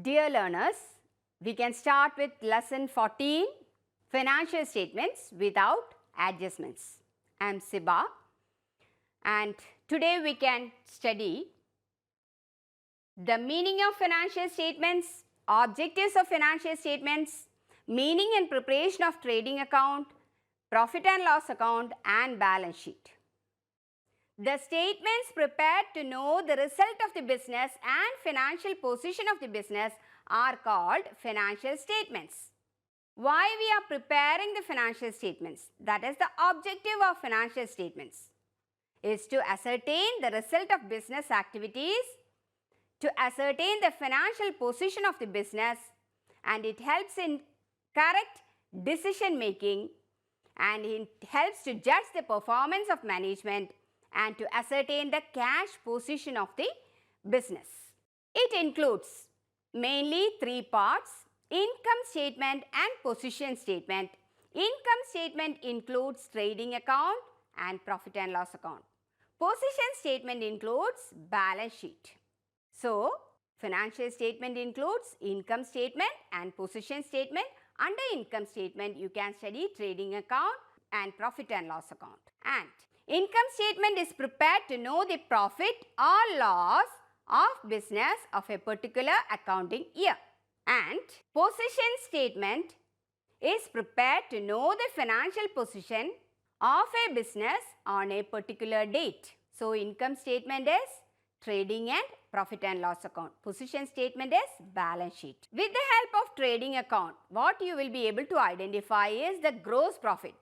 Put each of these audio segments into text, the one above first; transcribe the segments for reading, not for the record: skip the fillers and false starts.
Dear learners, we can start with lesson 14, financial statements without adjustments. I am Siba and today we can study the meaning of financial statements, objectives of financial statements, meaning and preparation of trading account, profit and loss account and balance sheet. The statements prepared to know the result of the business and financial position of the business are called financial statements. Why we are preparing the financial statements? That is the objective of financial statements is to ascertain the result of business activities, to ascertain the financial position of the business, and it helps in correct decision making and it helps to judge the performance of management and to ascertain the cash position of the business. It includes mainly three parts: income statement and position statement. Income statement includes trading account and profit and loss account. Position statement includes balance sheet. So, financial statement includes income statement and position statement. Under income statement, you can study trading account and profit and loss account. And income statement is prepared to know the profit or loss of business of a particular accounting year. And position statement is prepared to know the financial position of a business on a particular date. So, income statement is trading and profit and loss account. Position statement is balance sheet. With the help of trading account, what you will be able to identify is the gross profit.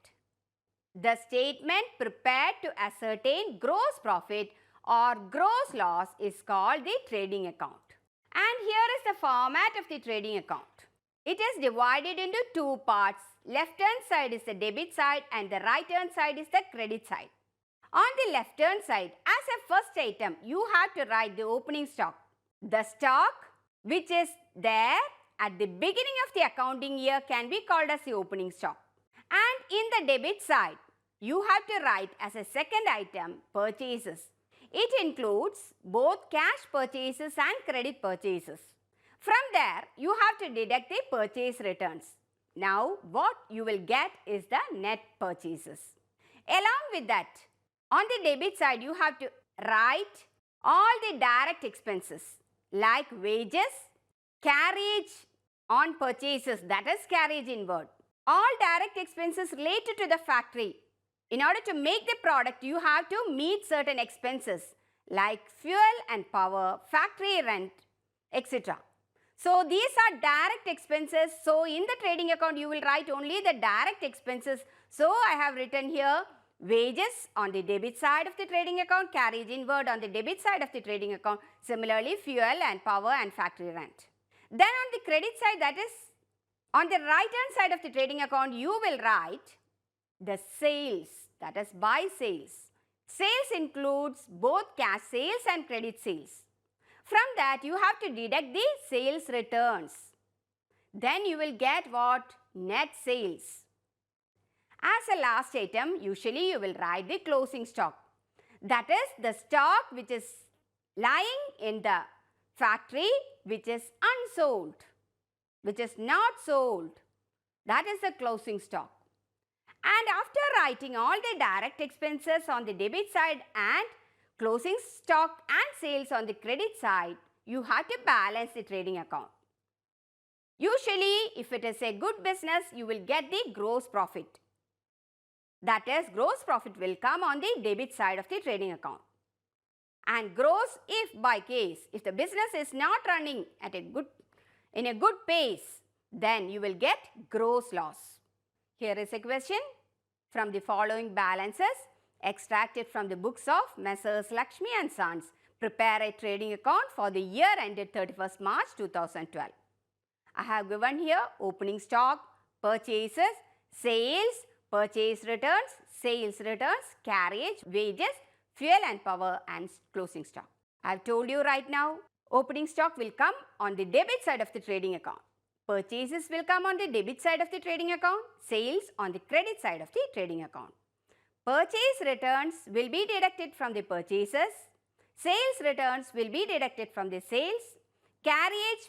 The statement prepared to ascertain gross profit or gross loss is called the trading account. And here is the format of the trading account. It is divided into two parts. Left hand side is the debit side and the right hand side is the credit side. On the left hand side, as a first item, you have to write the opening stock. The stock which is there at the beginning of the accounting year can be called as the opening stock. And in the debit side, you have to write as a second item purchases. It includes both cash purchases and credit purchases. From there, you have to deduct the purchase returns. Now, what you will get is the net purchases. Along with that, on the debit side, you have to write all the direct expenses like wages, carriage on purchases, that is carriage inward. All direct expenses related to the factory. In order to make the product, you have to meet certain expenses like fuel and power, factory rent, etc. So, these are direct expenses. So, in the trading account, you will write only the direct expenses. So, I have written here wages on the debit side of the trading account, carriage inward on the debit side of the trading account. Similarly, fuel and power and factory rent. Then on the credit side, that is on the right hand side of the trading account, you will write the sales, that is buy sales. Sales includes both cash sales and credit sales. From that, you have to deduct the sales returns. Then you will get what? Net sales. As a last item, usually you will write the closing stock. That is the stock which is lying in the factory which is unsold, which is not sold. That is the closing stock. And after writing all the direct expenses on the debit side and closing stock and sales on the credit side, you have to balance the trading account. Usually, if it is a good business, you will get the gross profit. That is, gross profit will come on the debit side of the trading account. And gross, if by case, if the business is not running at in a good pace, then you will get gross loss. Here is a question. From the following balances, extracted from the books of Messrs. Lakshmi and Sons, prepare a trading account for the year ended 31st March 2012. I have given here opening stock, purchases, sales, purchase returns, sales returns, carriage, wages, fuel and power and closing stock. I have told you right now, opening stock will come on the debit side of the trading account. Purchases will come on the debit side of the trading account, sales on the credit side of the trading account. Purchase returns will be deducted from the purchases, sales returns will be deducted from the sales, carriage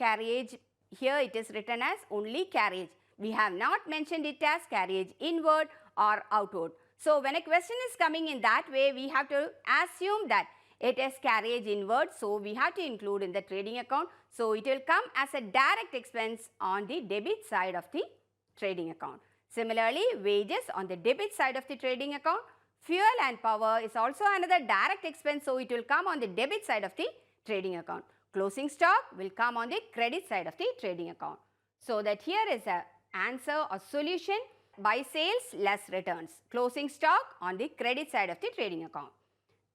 carriage, here it is written as only carriage. We have not mentioned it as carriage inward or outward. So when a question is coming in that way, we have to assume that it is carriage inward. So we have to include in the trading account. So it will come as a direct expense on the debit side of the trading account. Similarly, wages on the debit side of the trading account. Fuel and power is also another direct expense. So it will come on the debit side of the trading account. Closing stock will come on the credit side of the trading account. So that here is a answer or solution: buy sales less returns. Closing stock on the credit side of the trading account.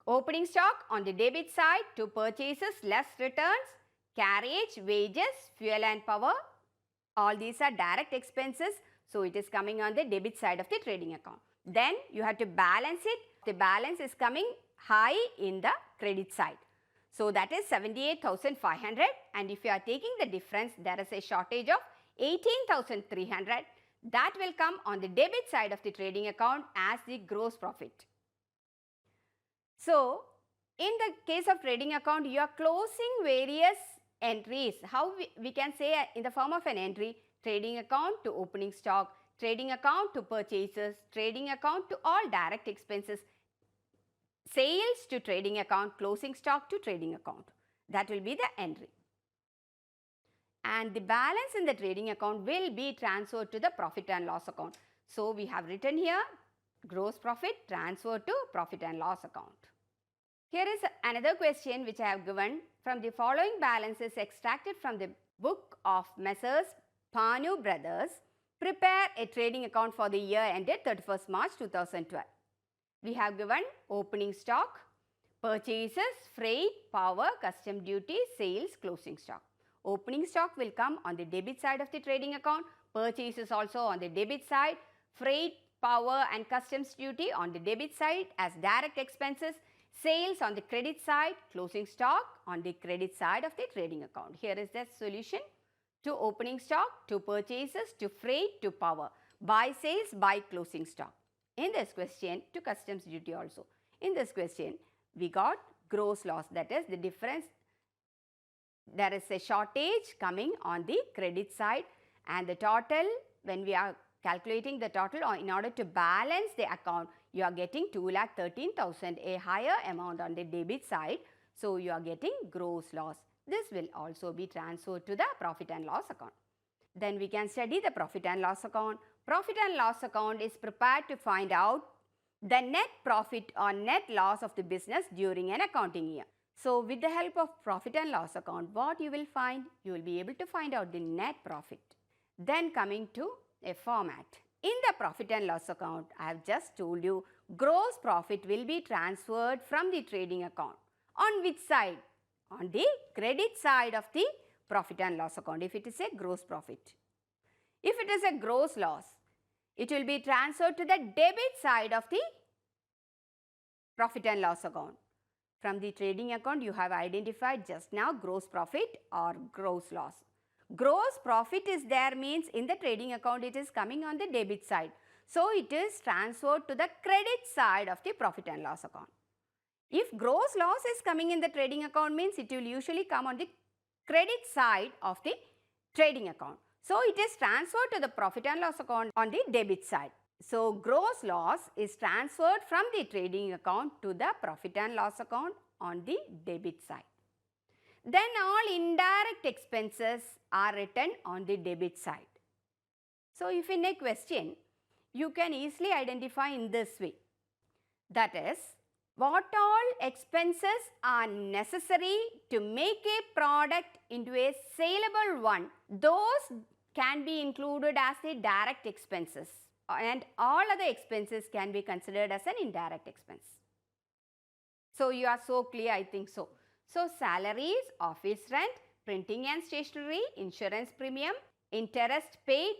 Opening stock on the debit side to purchases less returns. Carriage, wages, fuel and power, all these are direct expenses. So it is coming on the debit side of the trading account. Then you have to balance it. The balance is coming high in the credit side. So that is 78,500, and if you are taking the difference, there is a shortage of 18,300. That will come on the debit side of the trading account as the gross profit. So in the case of trading account, you are closing various entries. How we can say in the form of an entry: trading account to opening stock, trading account to purchases, trading account to all direct expenses, sales to trading account, closing stock to trading account. That will be the entry. And the balance in the trading account will be transferred to the profit and loss account. So we have written here gross profit transferred to profit and loss account. Here is another question which I have given. From the following balances extracted from the book of Messrs. Panu Brothers, prepare a trading account for the year ended 31st March 2012. We have given opening stock, purchases, freight, power, custom duty, sales, closing stock. Opening stock will come on the debit side of the trading account, purchases also on the debit side, freight, power and customs duty on the debit side as direct expenses, sales on the credit side, closing stock on the credit side of the trading account. Here is the solution: to opening stock, to purchases, to freight, to power, buy sales, buy closing stock. In this question, to customs duty also. In this question, we got gross loss, that is the difference. There is a shortage coming on the credit side, and the total, when we are calculating the total, or in order to balance the account, you are getting 2,13,000, a higher amount on the debit side. So you are getting gross loss. This will also be transferred to the profit and loss account. Then we can study the profit and loss account. Profit and loss account is prepared to find out the net profit or net loss of the business during an accounting year. So with the help of profit and loss account, what you will find? You will be able to find out the net profit. Then coming to a format. In the profit and loss account, I have just told you gross profit will be transferred from the trading account. On which side? On the credit side of the profit and loss account, if it is a gross profit. If it is a gross loss, it will be transferred to the debit side of the profit and loss account. From the trading account, you have identified just now gross profit or gross loss. Gross profit is there means in the trading account it is coming on the debit side. So it is transferred to the credit side of the profit and loss account. If gross loss is coming in the trading account means it will usually come on the credit side of the trading account. So it is transferred to the profit and loss account on the debit side. So gross loss is transferred from the trading account to the profit and loss account on the debit side. Then all indirect expenses are written on the debit side. So if in a question, you can easily identify in this way. That is, what all expenses are necessary to make a product into a saleable one, those can be included as the direct expenses, and all other expenses can be considered as an indirect expense. So you are so clear, I think so. So salaries, office rent, printing and stationery, insurance premium, interest paid,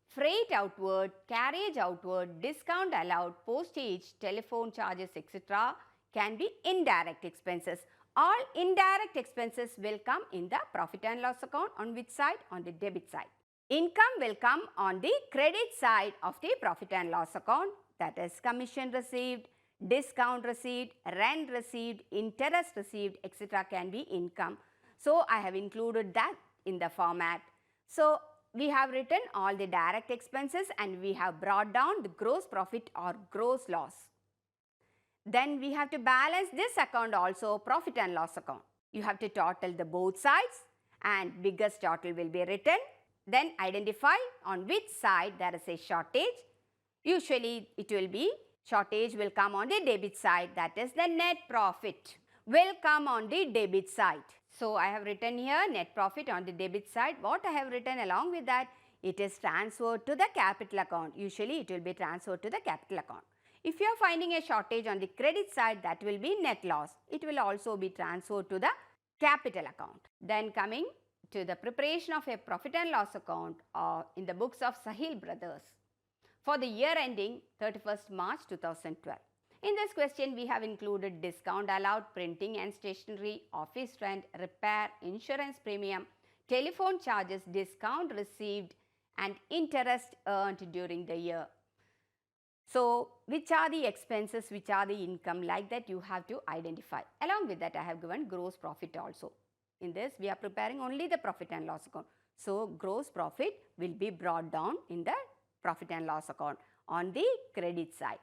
freight outward, carriage outward, discount allowed, postage, telephone charges, etc. can be indirect expenses. All indirect expenses will come in the profit and loss account. On which side? On the debit side. Income will come on the credit side of the profit and loss account, that is commission received, discount received, rent received, interest received, etc. can be income. So I have included that in the format. So, we have written all the direct expenses and we have brought down the gross profit or gross loss. Then we have to balance this account also, profit and loss account. You have to total the both sides and biggest total will be written. Then identify on which side there is a shortage. Usually it will be shortage will come on the debit side, that is the net profit will come on the debit side. So, I have written here net profit on the debit side. What I have written along with that, it is transferred to the capital account. Usually it will be transferred to the capital account. If you are finding a shortage on the credit side, that will be net loss. It will also be transferred to the capital account. Then coming to the preparation of a profit and loss account in the books of Sahil brothers for the year ending 31st March 2012. In this question, we have included discount allowed, printing and stationery, office rent, repair, insurance premium, telephone charges, discount received and interest earned during the year. So, which are the expenses, which are the income, like that you have to identify. Along with that, I have given gross profit also. In this, we are preparing only the profit and loss account. So, gross profit will be brought down in the profit and loss account on the credit side.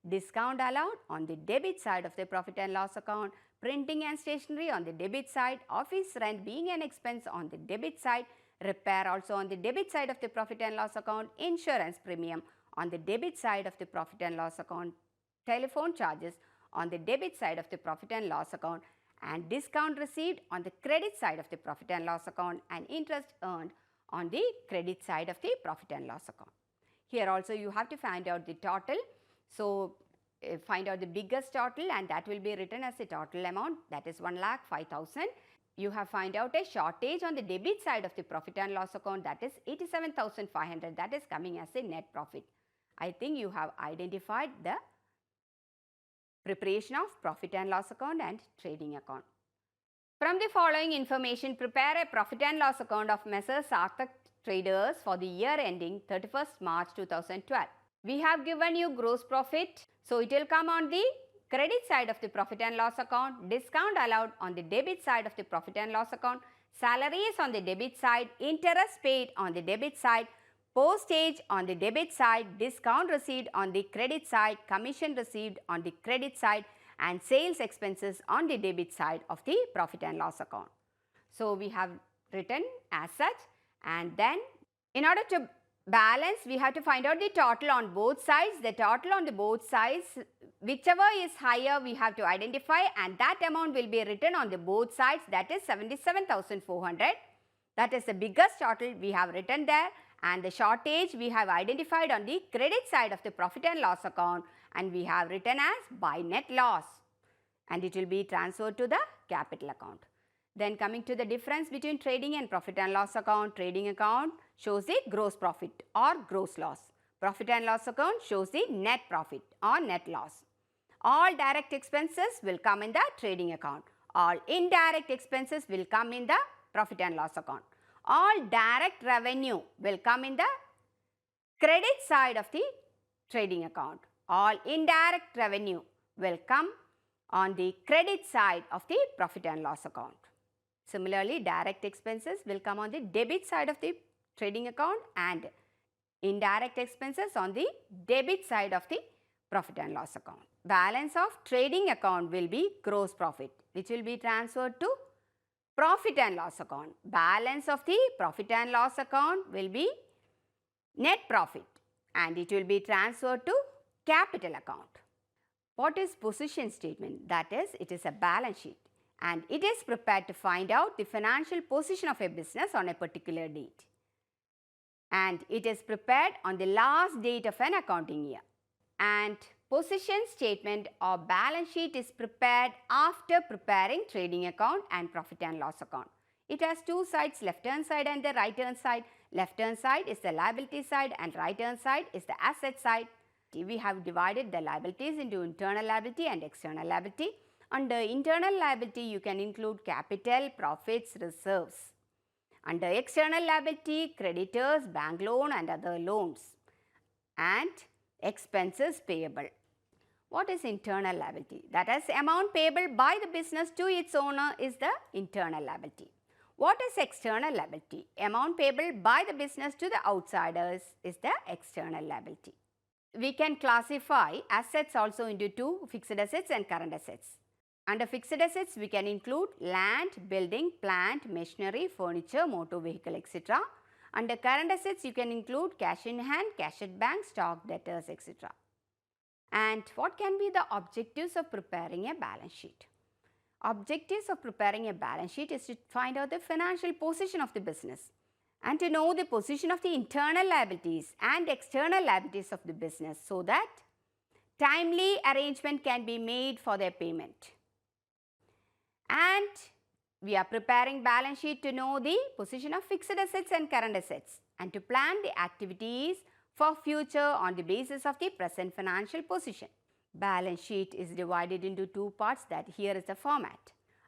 Discount allowed on the debit side of the profit and loss account, printing and stationery on the debit side, office rent being an expense on the debit side, repair also on the debit side of the profit and loss account, insurance premium on the debit side of the profit and loss account, telephone charges on the debit side of the profit and loss account, and discount received on the credit side of the profit and loss account, and interest earned on the credit side of the profit and loss account. Here also you have to find out the total. So, find out the biggest total and that will be written as a total amount, that is 1,05,000. You have find out a shortage on the debit side of the profit and loss account, that is 87,500, that is coming as a net profit. I think you have identified the preparation of profit and loss account and trading account. From the following information, prepare a profit and loss account of Messrs. Sarthak Traders for the year ending 31st March 2012. We have given you gross profit, so it will come on the credit side of the profit and loss account, discount allowed on the debit side of the profit and loss account, salaries on the debit side, interest paid on the debit side, postage on the debit side, discount received on the credit side, commission received on the credit side, and sales expenses on the debit side of the profit and loss account. So, we have written as such, and then in order to balance, we have to find out the total on both sides. The total on the both sides, whichever is higher, we have to identify, and that amount will be written on the both sides, that is 77,400. That is the biggest total we have written there, and the shortage we have identified on the credit side of the profit and loss account, and we have written as by net loss, and it will be transferred to the capital account. Then coming to the difference between trading and profit and loss account, trading account shows the gross profit or gross loss. Profit and loss account shows the net profit or net loss. All direct expenses will come in the trading account. All indirect expenses will come in the profit and loss account. All direct revenue will come in the credit side of the trading account. All indirect revenue will come on the credit side of the profit and loss account. Similarly, direct expenses will come on the debit side of the trading account and indirect expenses on the debit side of the profit and loss account. Balance of trading account will be gross profit, which will be transferred to profit and loss account. Balance of the profit and loss account will be net profit and it will be transferred to capital account. What is position statement? That is, it is a balance sheet, and it is prepared to find out the financial position of a business on a particular date. And it is prepared on the last date of an accounting year. And position statement or balance sheet is prepared after preparing trading account and profit and loss account. It has two sides, left hand side and the right hand side. Left hand side is the liability side and right hand side is the asset side. We have divided the liabilities into internal liability and external liability. Under internal liability, you can include capital, profits, reserves. Under external liability, creditors, bank loan and other loans, and expenses payable. What is internal liability? That is, amount payable by the business to its owner is the internal liability. What is external liability? Amount payable by the business to the outsiders is the external liability. We can classify assets also into two, fixed assets and current assets. Under fixed assets, we can include land, building, plant, machinery, furniture, motor vehicle, etc. Under current assets, you can include cash in hand, cash at bank, stock, debtors, etc. And what can be the objectives of preparing a balance sheet? Objectives of preparing a balance sheet is to find out the financial position of the business and to know the position of the internal liabilities and external liabilities of the business so that timely arrangement can be made for their payment. And we are preparing balance sheet to know the position of fixed assets and current assets and to plan the activities for future on the basis of the present financial position. Balance sheet is divided into two parts, that here is the format.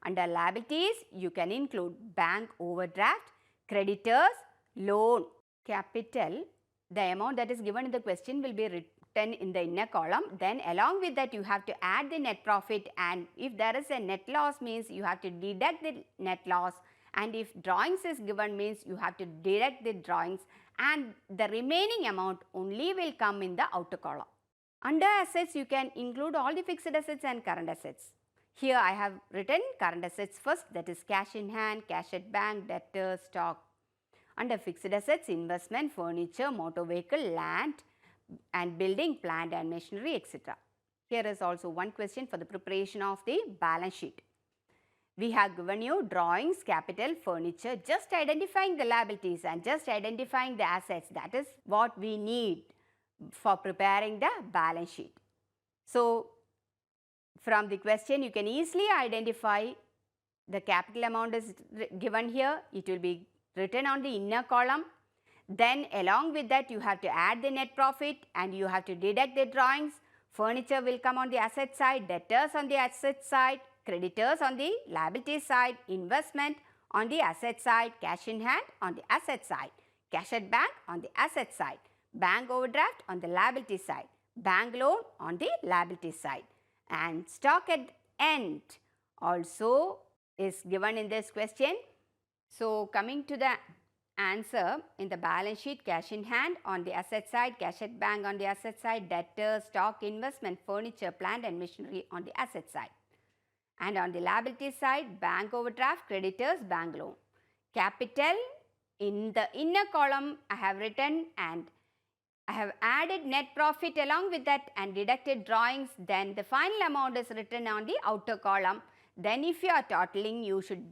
Under liabilities, you can include bank overdraft, creditors, loan, capital. The amount that is given in the question will be written in the inner column. Then along with that, you have to add the net profit, and if there is a net loss means you have to deduct the net loss, and if drawings is given means you have to deduct the drawings, and the remaining amount only will come in the outer column. Under assets, you can include all the fixed assets and current assets. Here I have written current assets first, that is cash in hand, cash at bank, debtors, stock. Under fixed assets, investment, furniture, motor vehicle, land and building, plant and machinery, etc. Here is also one question for the preparation of the balance sheet. We have given you drawings, capital, furniture, just identifying the liabilities and just identifying the assets. That is what we need for preparing the balance sheet. So, from the question you can easily identify the capital amount is given here. It will be written on the inner column. Then along with that you have to add the net profit and you have to deduct the drawings. Furniture will come on the asset side, debtors on the asset side, creditors on the liability side, investment on the asset side, cash in hand on the asset side, cash at bank on the asset side, bank overdraft on the liability side, bank loan on the liability side, and stock at end also is given in this question. So, coming to the answer, in the balance sheet, cash in hand on the asset side, cash at bank on the asset side, debtors, stock, investment, furniture, plant and machinery on the asset side. And on the liability side, bank overdraft, creditors, bank loan. Capital, in the inner column I have written and I have added net profit along with that and deducted drawings. Then the final amount is written on the outer column. Then if you are totaling, you should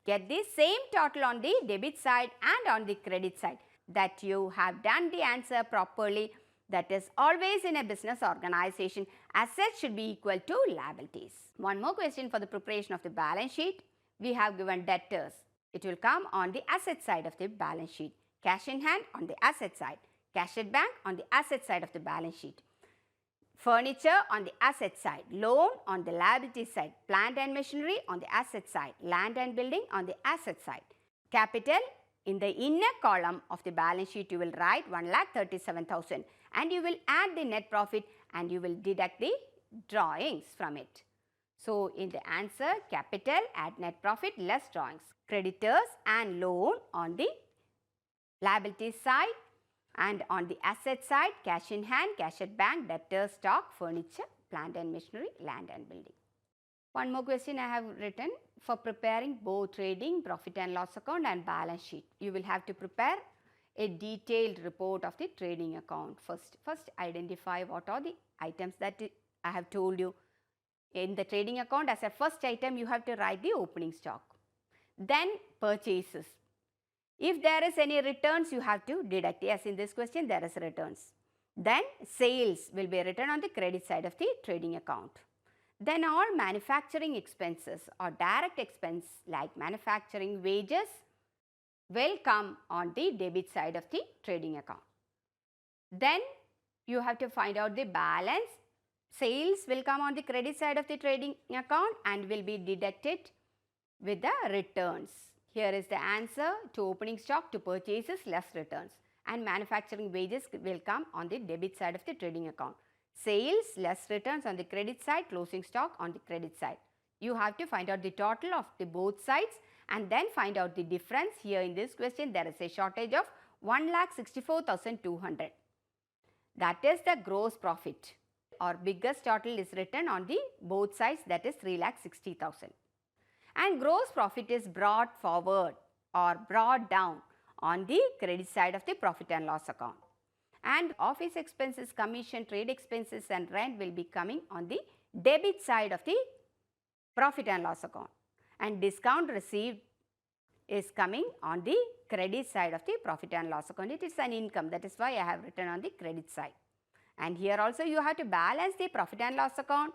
get the same total on the debit side and on the credit side, that you have done the answer properly. That is always in a business organization, assets should be equal to liabilities. One more question for the preparation of the balance sheet. We have given debtors. It will come on the asset side of the balance sheet. Cash in hand on the asset side. Cash at bank on the asset side of the balance sheet. Furniture on the asset side, loan on the liability side, plant and machinery on the asset side, land and building on the asset side. Capital, in the inner column of the balance sheet you will write 1,37,000 and you will add the net profit and you will deduct the drawings from it. So, in the answer, capital, add net profit, less drawings. Creditors and loan on the liability side. And on the asset side, cash in hand, cash at bank, debtors, stock, furniture, plant and machinery, land and building. One more question I have written for preparing both trading, profit and loss account and balance sheet. You will have to prepare a detailed report of the trading account. First identify what are the items that I have told you. In the trading account, as a first item, you have to write the opening stock. Then purchases. If there is any returns, you have to deduct. Yes, in this question there is returns. Then sales will be written on the credit side of the trading account. Then all manufacturing expenses or direct expense like manufacturing wages will come on the debit side of the trading account. Then you have to find out the balance. Sales will come on the credit side of the trading account and will be deducted with the returns. Here is the answer: to opening stock, to purchases, less returns, and manufacturing wages will come on the debit side of the trading account. Sales, less returns on the credit side, closing stock on the credit side. You have to find out the total of the both sides and then find out the difference. Here in this question, there is a shortage of 1,64,200. That is the gross profit. Our biggest total is written on the both sides, that is 3,60,000. And gross profit is brought forward or brought down on the credit side of the profit and loss account. And office expenses, commission, trade expenses and rent will be coming on the debit side of the profit and loss account. And discount received is coming on the credit side of the profit and loss account. It is an income, that is why I have written on the credit side. And here also you have to balance the profit and loss account,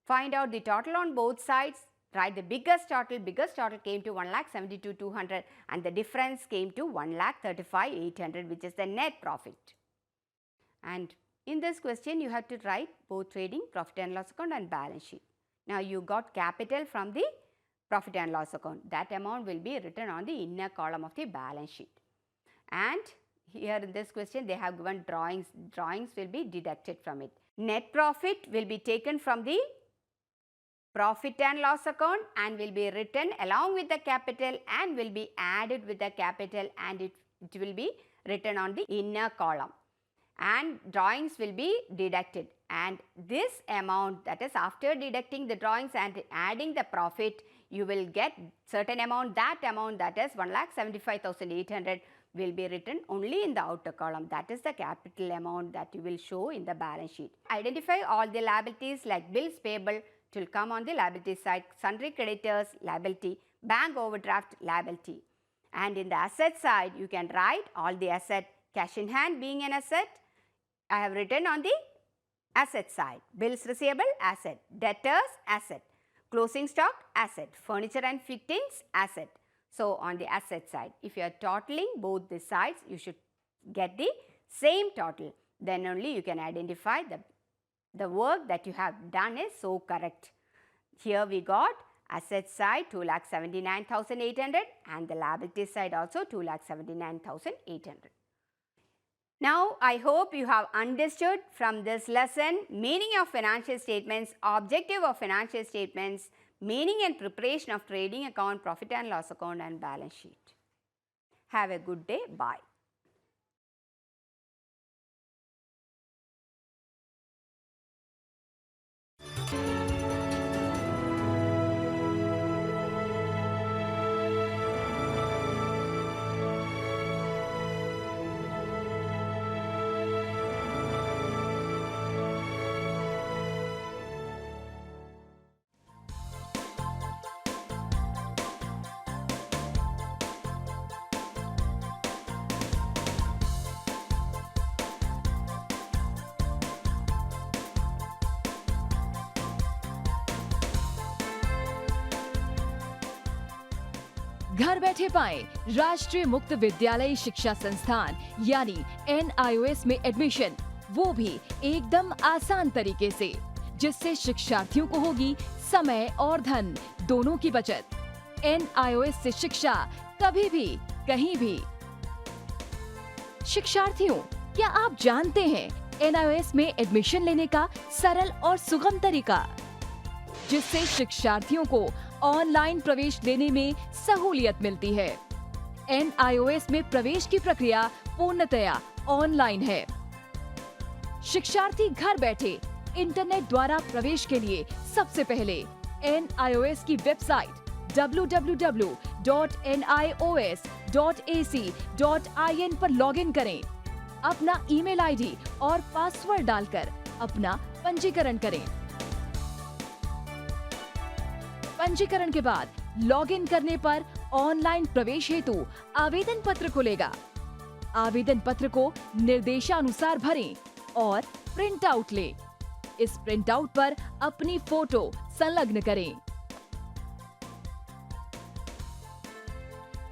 find out the total on both sides, write the biggest total came to 1,72,200 and the difference came to 1,35,800, which is the net profit. And in this question you have to write both trading, profit and loss account and balance sheet. Now you got capital from the profit and loss account. That amount will be written on the inner column of the balance sheet. And here in this question they have given drawings. Drawings will be deducted from it. Net profit will be taken from the profit and loss account and will be written along with the capital and will be added with the capital, and it will be written on the inner column. And drawings will be deducted, and this amount, that is after deducting the drawings and adding the profit, you will get certain amount. That amount, that is 1,75,800, will be written only in the outer column. That is the capital amount that you will show in the balance sheet. Identify all the liabilities like bills payable, it will come on the liability side, sundry creditors liability, bank overdraft liability. And in the asset side, you can write all the asset, cash in hand being an asset. I have written on the asset side, bills receivable asset, debtors asset, closing stock asset, furniture and fittings asset. So on the asset side, if you are totaling both the sides, you should get the same total. Then only you can identify the work that you have done is so correct. Here we got asset side 2,79,800 and the liability side also 2,79,800. Now, I hope you have understood from this lesson meaning of financial statements, objective of financial statements, meaning and preparation of trading account, profit and loss account and balance sheet. Have a good day. Bye. घर बैठे पाएं राष्ट्रीय मुक्त विद्यालय शिक्षा संस्थान यानी NIOS में एडमिशन, वो भी एकदम आसान तरीके से, जिससे शिक्षार्थियों को होगी समय और धन दोनों की बचत। NIOS से शिक्षा कभी भी कहीं भी। शिक्षार्थियों, क्या आप जानते हैं NIOS में एडमिशन लेने का सरल और सुगम तरीका, जिससे शिक्षार्थियों को ऑनलाइन प्रवेश लेने में सहूलियत मिलती है। NIOS में प्रवेश की प्रक्रिया पूर्णतया ऑनलाइन है। शिक्षार्थी घर बैठे इंटरनेट द्वारा प्रवेश के लिए सबसे पहले NIOS की वेबसाइट www.nios.ac.in पर लॉगिन करें, अपना ईमेल आईडी और पासवर्ड डालकर अपना पंजीकरण करें। पंजीकरण के बाद लॉगिन करने पर ऑनलाइन प्रवेश हेतु आवेदन पत्र खुलेगा। आवेदन पत्र को निर्देशानुसार भरें और प्रिंट आउट लें। इस प्रिंट आउट पर अपनी फोटो संलग्न करें।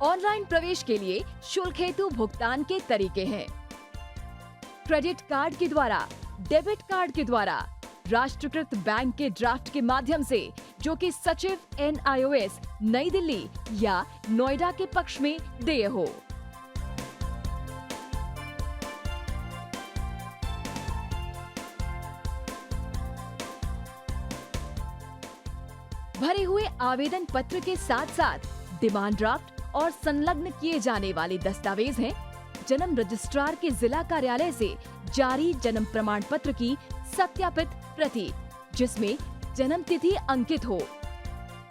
ऑनलाइन प्रवेश के लिए शुल्क हेतु भुगतान के तरीके हैं: क्रेडिट कार्ड के द्वारा, डेबिट कार्ड के द्वारा, राष्ट्रीयकृत बैंक के ड्राफ्ट के माध्यम से, जो कि सचिव NIOS नई दिल्ली या नोएडा के पक्ष में देय हो। भरे हुए आवेदन पत्र के साथ साथ डिमांड ड्राफ्ट और संलग्न किए जाने वाले दस्तावेज हैं जन्म रजिस्ट्रार के जिला कार्यालय से जारी जन्म प्रमाण पत्र की सत्यापित प्रति, जिसमें जन्म तिथि अंकित हो,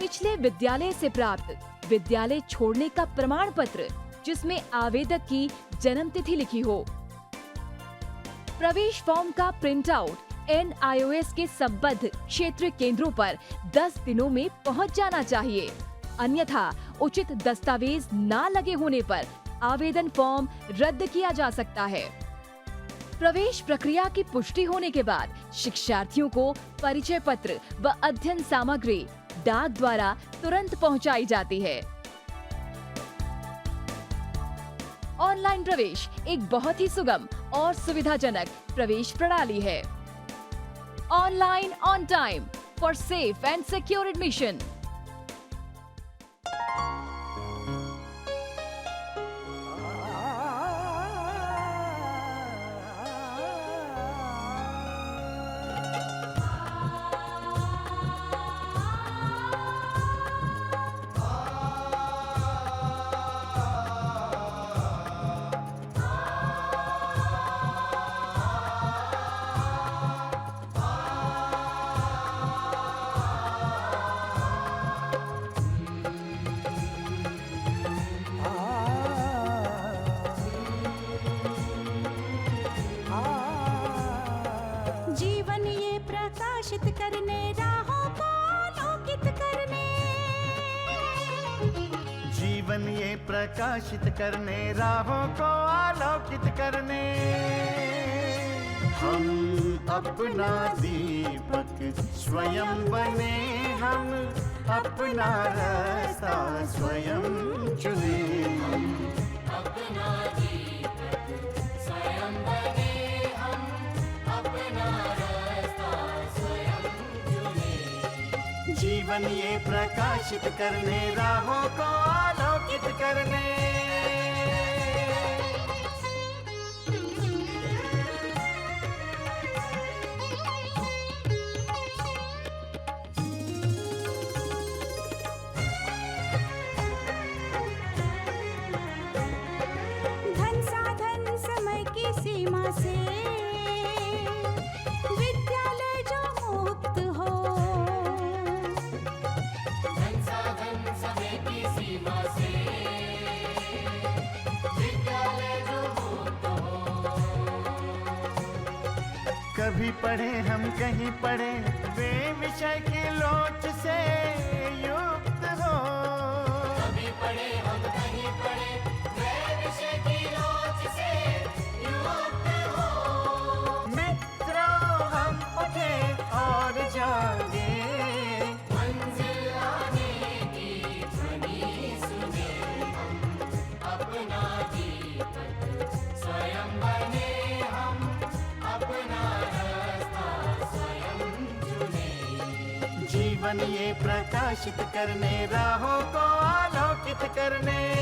पिछले विद्यालय से प्राप्त विद्यालय छोड़ने का प्रमाण पत्र जिसमें आवेदक की जन्म तिथि लिखी हो। प्रवेश फॉर्म का प्रिंट आउट NIOS के संबद्ध क्षेत्रीय केंद्रों पर 10 दिनों में पहुंच जाना चाहिए, अन्यथा उचित दस्तावेज ना लगे होने पर आवेदन फॉर्म रद्द किया जा सकता है। प्रवेश प्रक्रिया की पुष्टि होने के बाद शिक्षार्थियों को परिचय पत्र व अध्ययन सामग्री डाक द्वारा तुरंत पहुंचाई जाती है। ऑनलाइन प्रवेश एक बहुत ही सुगम और सुविधाजनक प्रवेश प्रणाली है। Online on time for safe and secure admission. जीवन ये प्रकाशित करने, राहों को आलोकित करने। जीवन ये प्रकाशित करने, राहों को आलोकित करने। हम अपना दीपक स्वयं बने, हम अपना रास्ता स्वयं चुने। अपना दीपक स्वयं बने, हम अपना रास्ता स्वयं चुने। जीवन ये प्रकाशित करने, राहों को आलोकित करने। धन साधन समय की सीमा से विद्यालय जो मुक्त हो। धन साधन समय की सीमा से विद्यालय जो मुक्त हो। कभी पढ़े हम कहीं पढ़े, वे विषय की लोच से युक्त हो। कभी पढ़े हम कहीं पढ़े, वे विषय की लोच से युक्त हो। मित्रों हम उठे और जागे, मंजिल आने की ध्वनि सुने। हम अपना दीपक स्वयं बने, हम अपना रास्ता स्वयं चुने। जीवन ये प्रकाशित करने, राहों को आलोकित करने।